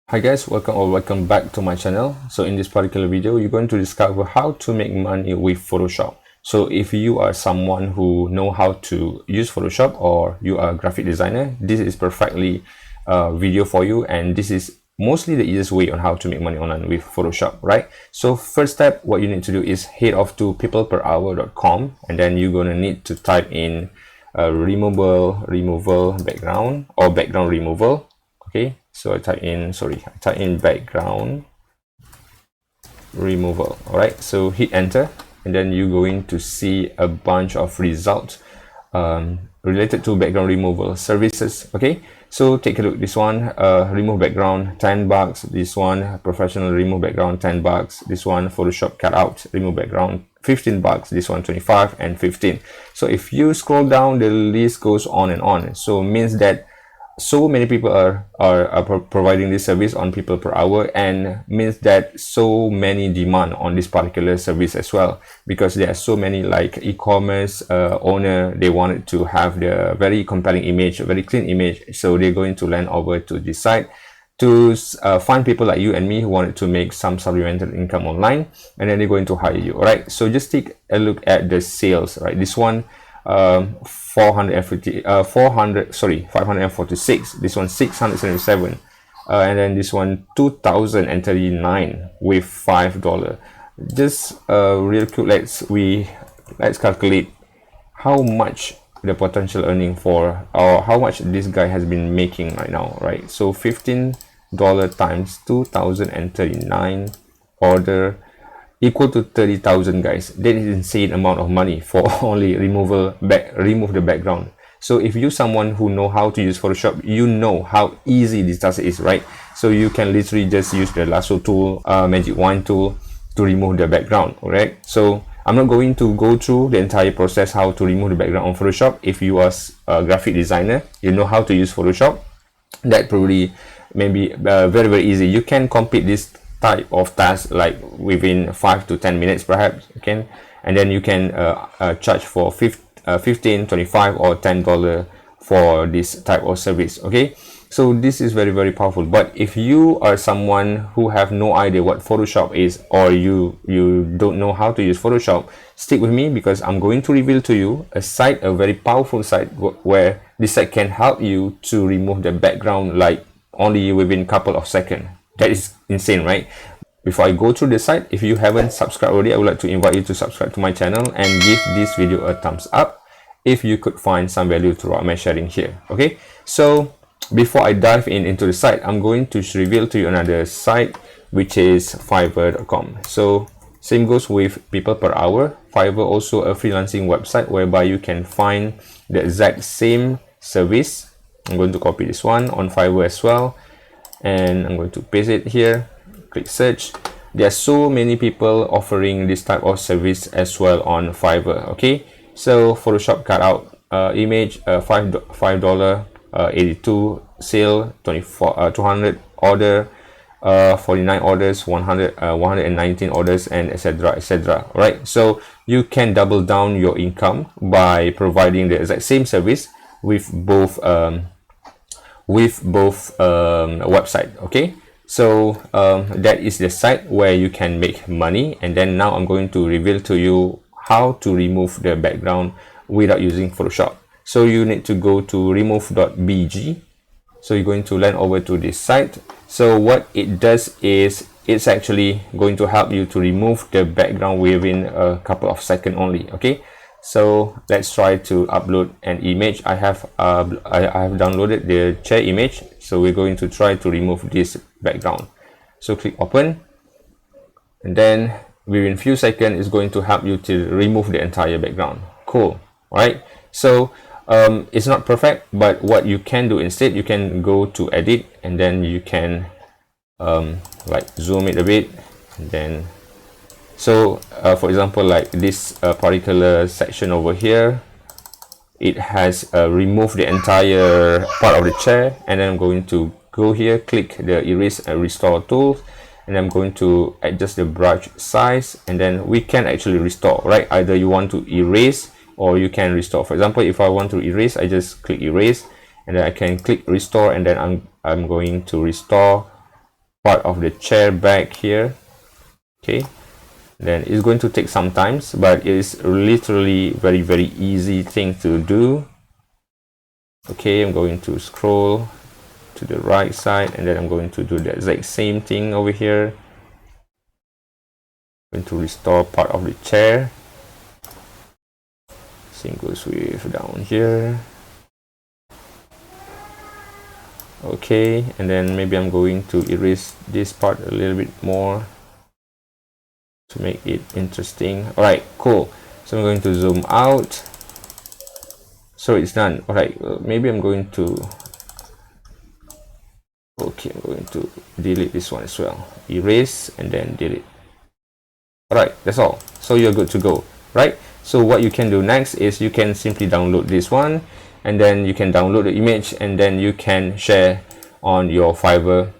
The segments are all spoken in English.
Hi guys, welcome back to my channel. So in this particular video, you're going to discover how to make money with Photoshop. So if you are someone who know how to use Photoshop or you are a graphic designer, this is perfectly video for you, and this is mostly the easiest way on how to make money online with Photoshop, right? So first step, what you need to do is head off to peopleperhour.com, and then you're going to need to type in removal background or background removal. Okay, so I type in background removal. All right, so hit enter, and then you're going to see a bunch of results related to background removal services. Okay, so take a look. This one, remove background, $10. This one, professional remove background, $10. This one, Photoshop cutout remove background, $15. This one, 25 and 15. So if you scroll down, the list goes on and on. So means that so many people are providing this service on people per hour, and means that so many demand on this particular service as well, because there are so many like e-commerce owner, they wanted to have the very compelling image, very clean image, so they're going to land over to this site to find people like you and me who wanted to make some supplemental income online, and then they're going to hire you. All right, so just take a look at the sales. Right, this one 546, this one 677, and then this one 2039 with $5. Just real quick, let's calculate how much the potential earning for, or how much this guy has been making right now, right? So $15 times 2039 order equal to 30,000, guys. That is insane amount of money for only remove the background. So if you're someone who know how to use Photoshop, you know how easy this task is, right? So you can literally just use the lasso tool, magic wand tool to remove the background. All right, so I'm not going to go through the entire process how to remove the background on Photoshop. If you are a graphic designer, you know how to use Photoshop, that probably maybe very easy. You can complete this type of task like within 5 to 10 minutes perhaps. Okay, and then you can charge for 15, 25 or $10 for this type of service. Okay, so this is very powerful. But if you are someone who have no idea what Photoshop is, or you don't know how to use Photoshop, stick with me, because I'm going to reveal to you a very powerful site where this site can help you to remove the background like only within a couple of seconds. That is insane, right? Before I go through the site, if you haven't subscribed already, I would like to invite you to subscribe to my channel and give this video a thumbs up if you could find some value throughout my sharing here. Okay, so before I dive into the site, I'm going to reveal to you another site, which is Fiverr.com. So same goes with people per hour. Fiverr also a freelancing website whereby you can find the exact same service. I'm going to copy this one on Fiverr as well, and I'm going to paste it here. Click search. There are so many people offering this type of service as well on Fiverr. Okay, so Photoshop cutout image, $5, 82 sale, 200 order, 49 orders, 119 orders, and etc. Right, so you can double down your income by providing the exact same service with both website. Okay, so that is the site where you can make money. And then now I'm going to reveal to you how to remove the background without using Photoshop. So you need to go to remove.bg. so you're going to land over to this site. So what it does is it's actually going to help you to remove the background within a couple of seconds only. Okay, so let's try to upload an image. I have downloaded the chair image, so we're going to try to remove this background. So click open, and then within few seconds it's going to help you to remove the entire background. Cool, right? So it's not perfect, but what you can do instead, you can go to edit, and then you can like zoom it a bit, and then so for example, like this particular section over here, it has removed the entire part of the chair. And then I'm going to go here, click the erase and restore tool, and I'm going to adjust the brush size, and then we can actually restore, right? Either you want to erase or you can restore. For example, if I want to erase, I just click erase, and then I can click restore, and then I'm going to restore part of the chair back here. Okay, then it's going to take some time, but it's literally very easy thing to do. Okay, I'm going to scroll to the right side, and then I'm going to do the exact same thing over here. I'm going to restore part of the chair. Same goes with down here. Okay, and then maybe I'm going to erase this part a little bit more to make it interesting. All right, cool. So I'm going to zoom out. So it's done. All right, maybe I'm going to, okay, I'm going to delete this one as well. Erase and then delete. All right, that's all. So you're good to go, right? So what you can do next is you can simply download this one, and then you can download the image, and then you can share on your Fiverr.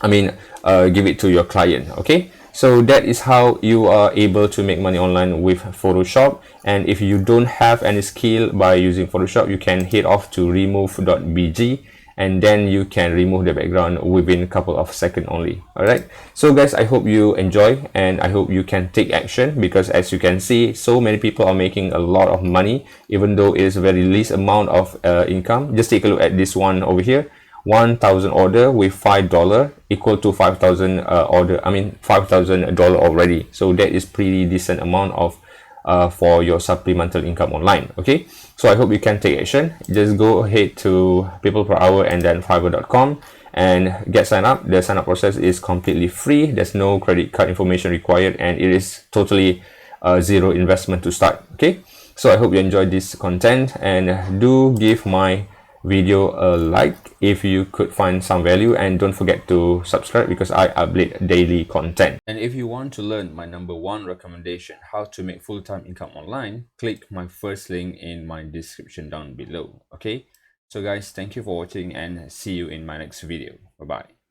Give it to your client. Okay, so that is how you are able to make money online with Photoshop. And if you don't have any skill by using Photoshop, you can head off to remove.bg, and then you can remove the background within a couple of seconds only. All right, so guys, I hope you enjoy, and I hope you can take action, because as you can see, so many people are making a lot of money, even though it is a very least amount of income. Just take a look at this one over here. 1,000 order with $5 equal to 5,000 $5,000 already. So that is pretty decent amount of for your supplemental income online. Okay, so I hope you can take action. Just go ahead to people per hour and then fiverr.com and get signed up. The sign up process is completely free. There's no credit card information required, and it is totally zero investment to start. Okay, so I hope you enjoyed this content, and do give my video a like if you could find some value, and don't forget to subscribe because I upload daily content. And if you want to learn my #1 recommendation, how to make full-time income online, click my first link in my description down below. Okay, so guys, thank you for watching, and see you in my next video. Bye bye.